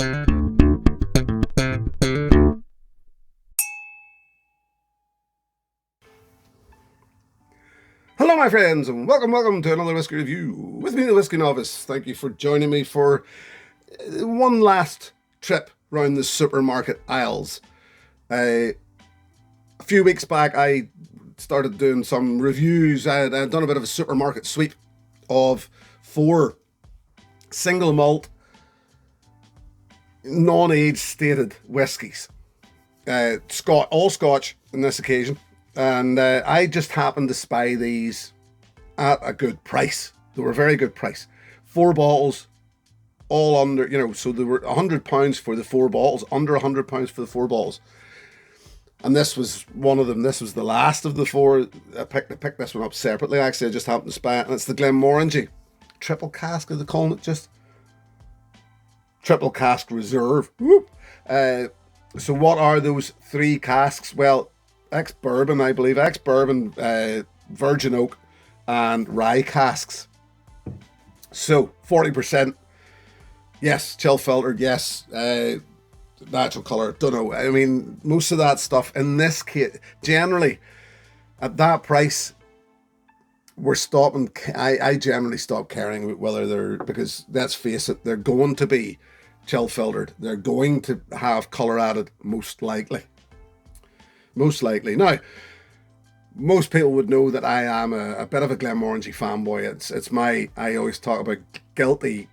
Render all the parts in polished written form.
Hello my friends, and welcome to another whiskey review with me, the Whiskey Novice. Thank you for joining me for one last trip around the supermarket aisles. A few weeks back I started doing some reviews. I'd done a bit of a supermarket sweep of 4 single malt, non-age stated whiskies. All Scotch on this occasion. And I just happened to spy these at a good price. They were a very good price. 4 bottles, all under, so they were £100 for the 4 bottles, under £100 for the 4 bottles. And this was one of them. This was the last of the 4. I picked this one up separately. Actually, I just happened to spy it. And it's the Glenmorangie Triple Cask, are they calling it just? Triple Cask Reserve. Whoop. So what are those 3 casks? Well, ex-bourbon, I believe. Ex-bourbon, virgin oak, and rye casks. So, 40%. Yes, chill filtered. Yes, natural colour. Don't know. I mean, most of that stuff, in this case, generally, at that price, we're stopping. I generally stop caring about whether they're, because let's face it, they're going to be chill filtered. They're going to have colour added, most likely. Most likely. Now, most people would know that I am a bit of a Glenmorangie fanboy. It's my, I always talk about guilty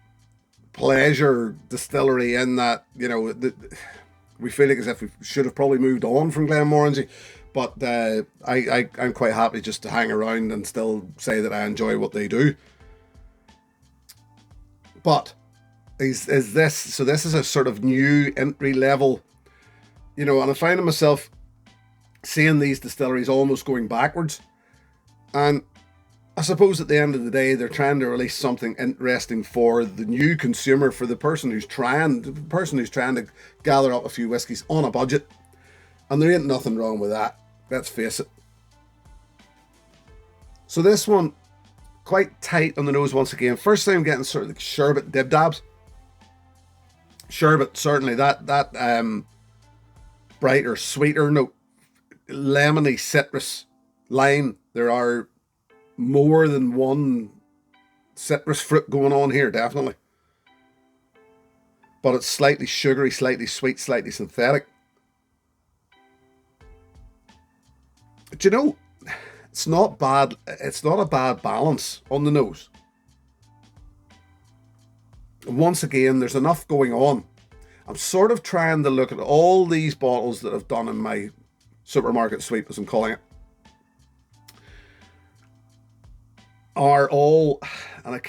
pleasure distillery in that, we feel like as if we should have probably moved on from Glenmorangie. But I'm quite happy just to hang around and still say that I enjoy what they do. But is this, so this is a sort of new entry level, and I'm finding myself seeing these distilleries almost going backwards. And I suppose at the end of the day, they're trying to release something interesting for the new consumer, for the person who's trying to gather up a few whiskies on a budget. And there ain't nothing wrong with that, let's face it. So this one, quite tight on the nose once again. First time getting sort of like sherbet dib-dabs. Sherbet, certainly, that brighter, sweeter note. Lemony, citrus, lime. There are more than one citrus fruit going on here, definitely. But it's slightly sugary, slightly sweet, slightly synthetic. But it's not bad. It's not a bad balance on the nose. And once again, there's enough going on. I'm sort of trying to look at all these bottles that I've done in my supermarket sweep, as I'm calling it, are all, and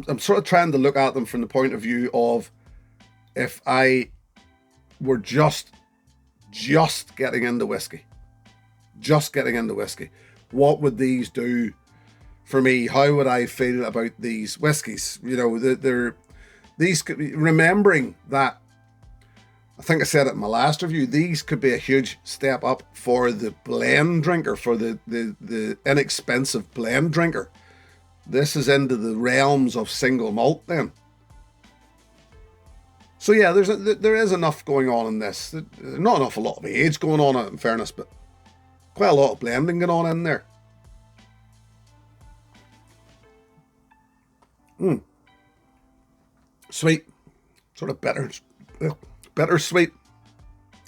I'm sort of trying to look at them from the point of view of, if I were just getting into whiskey, what would these do for me? How would I feel about these whiskies? These could be, remembering that, I think I said it in my last review, these could be a huge step up for the blend drinker, for the inexpensive blend drinker. This is into the realms of single malt then. So yeah, there is enough going on in this. Not enough, a lot of age going on, in fairness, but quite a lot of blending going on in there. Sweet, sort of bittersweet.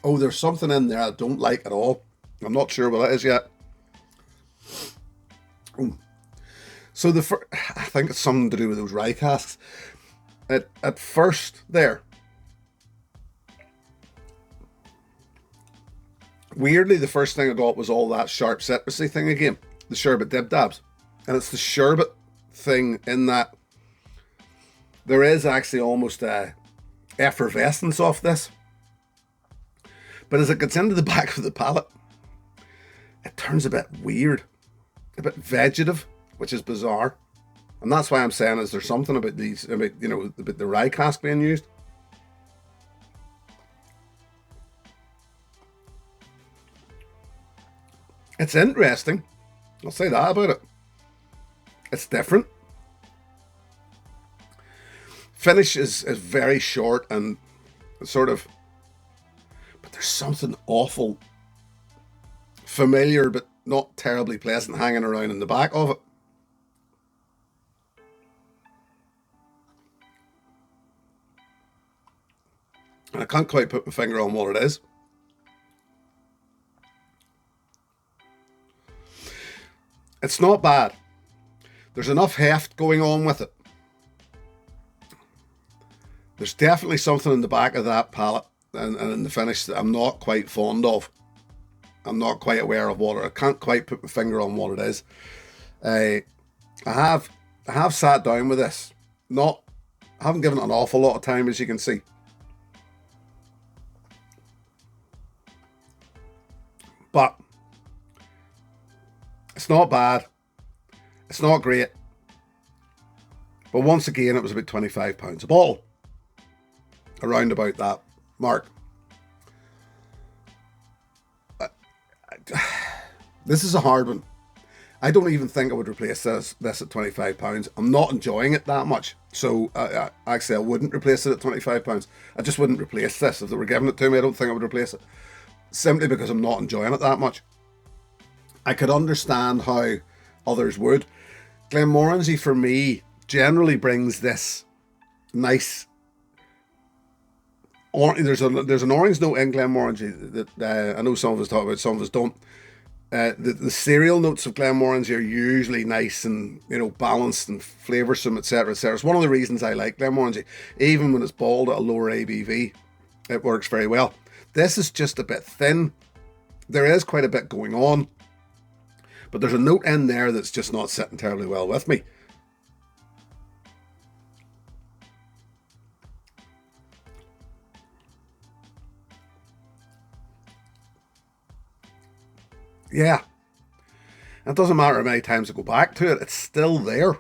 Oh, there's something in there I don't like at all. I'm not sure what it is yet. So I think it's something to do with those rye casks. At first there, weirdly, the first thing I got was all that sharp citrusy thing again, the sherbet dib-dabs. And it's the sherbet thing in that there is actually almost a effervescence off this. But as it gets into the back of the palate, it turns a bit weird, a bit vegetative, which is bizarre. And that's why I'm saying, is there something about these, about the rye cask being used? It's interesting. I'll say that about it. It's different. Finish is very short and It's sort of, but there's something awful familiar but not terribly pleasant hanging around in the back of it. And I can't quite put my finger on what it is. It's not bad. There's enough heft going on with it. There's definitely something in the back of that palate and in the finish that I'm not quite fond of. I'm not quite aware of what it. I can't quite put my finger on what it is. I have sat down with this. I haven't given it an awful lot of time, as you can see. But it's not bad. It's not great. But once again, it was about £25 a bottle. Around about that mark. This is a hard one. I don't even think I would replace this at £25. I'm not enjoying it that much. So actually I wouldn't replace it at £25. I just wouldn't replace this. If they were giving it to me, I don't think I would replace it. Simply because I'm not enjoying it that much. I could understand how others would. Glenmorangie for me generally brings this nice there's an orange note in Glenmorangie that I know some of us talk about, some of us don't. The cereal notes of Glenmorangie are usually nice and, you know, balanced and flavoursome, etc., etc. It's one of the reasons I like Glenmorangie. Even when it's bottled at a lower ABV, it works very well. This is just a bit thin. There is quite a bit going on, but there's a note in there that's just not sitting terribly well with me. Yeah. It doesn't matter how many times I go back to it, it's still there.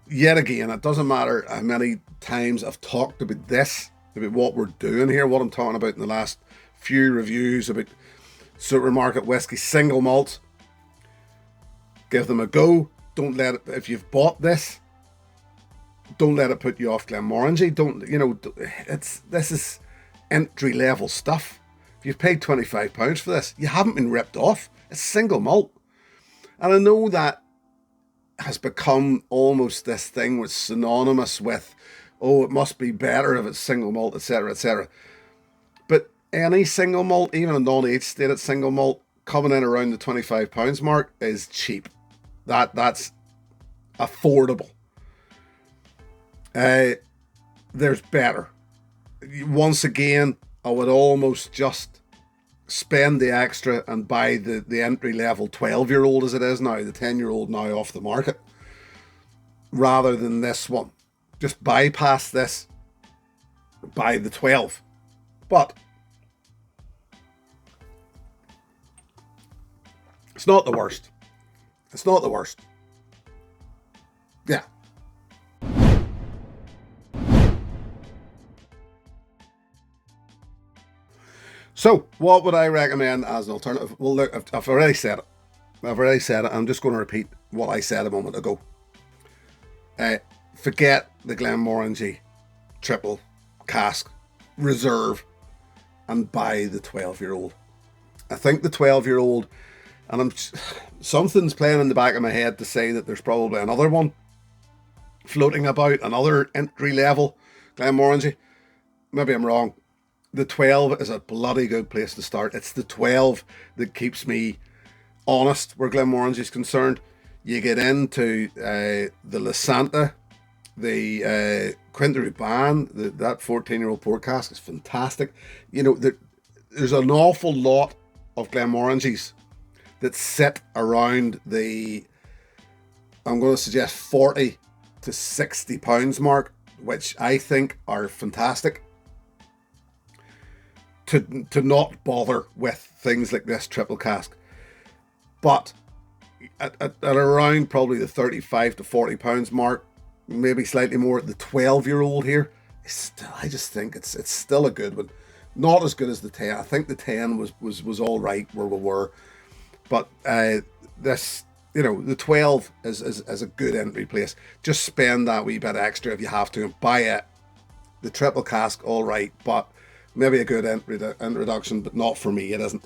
Yet again, it doesn't matter how many times I've talked about this, about what we're doing here, what I'm talking about in the last few reviews about supermarket whiskey single malts. Give them a go. Don't let it, if you've bought this, don't let it put you off Glenmorangie. Don't, you know, this is entry level stuff. If you've paid £25 for this, you haven't been ripped off. It's single malt. And I know that has become almost this thing which is synonymous with, oh, it must be better if it's single malt, etc., etc. But any single malt, even a non-age stated single malt, coming in around the £25 mark is cheap. That's affordable. There's better. Once again, I would almost just spend the extra and buy the entry level 12-year-old as it is now, the 10-year-old now off the market, rather than this one. Just bypass this, buy the 12. But it's not the worst. It's not the worst. Yeah. So, what would I recommend as an alternative? Well, look, I've already said it. I'm just going to repeat what I said a moment ago. Forget the Glenmorangie Triple Cask Reserve and buy the 12-year-old. I think the 12-year-old, and something's playing in the back of my head to say that there's probably another one floating about, another entry-level Glenmorangie. Maybe I'm wrong. The 12 is a bloody good place to start. It's the 12 that keeps me honest where Glenmorangie is concerned. You get into the Lasanta, the Quinta Ruban, that 14-year-old port cask is fantastic. You know, there's an awful lot of Glenmorangies that sit around the, I'm going to suggest 40 to 60 pounds mark, which I think are fantastic. To not bother with things like this triple cask. But at around probably the 35 to 40 pounds mark, maybe slightly more, the 12-year-old here is still, I just think it's still a good one. Not as good as the 10. I think the 10 was all right where we were. But this, you know, the 12 is a good entry place. Just spend that wee bit extra if you have to and buy it The triple cask, all right, but maybe a good introduction, but not for me, it isn't.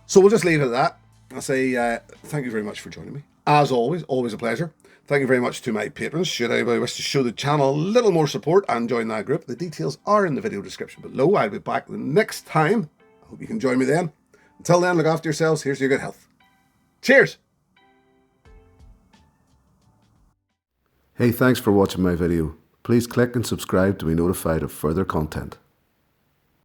So we'll just leave it at that. I say thank you very much for joining me. As always a pleasure. Thank you very much to my patrons. Should anybody wish to show the channel a little more support and join that group, the details are in the video description below. I'll be back the next time. I hope you can join me then. Until then, look after yourselves. Here's to your good health. Cheers! Hey, thanks for watching my video. Please click and subscribe to be notified of further content.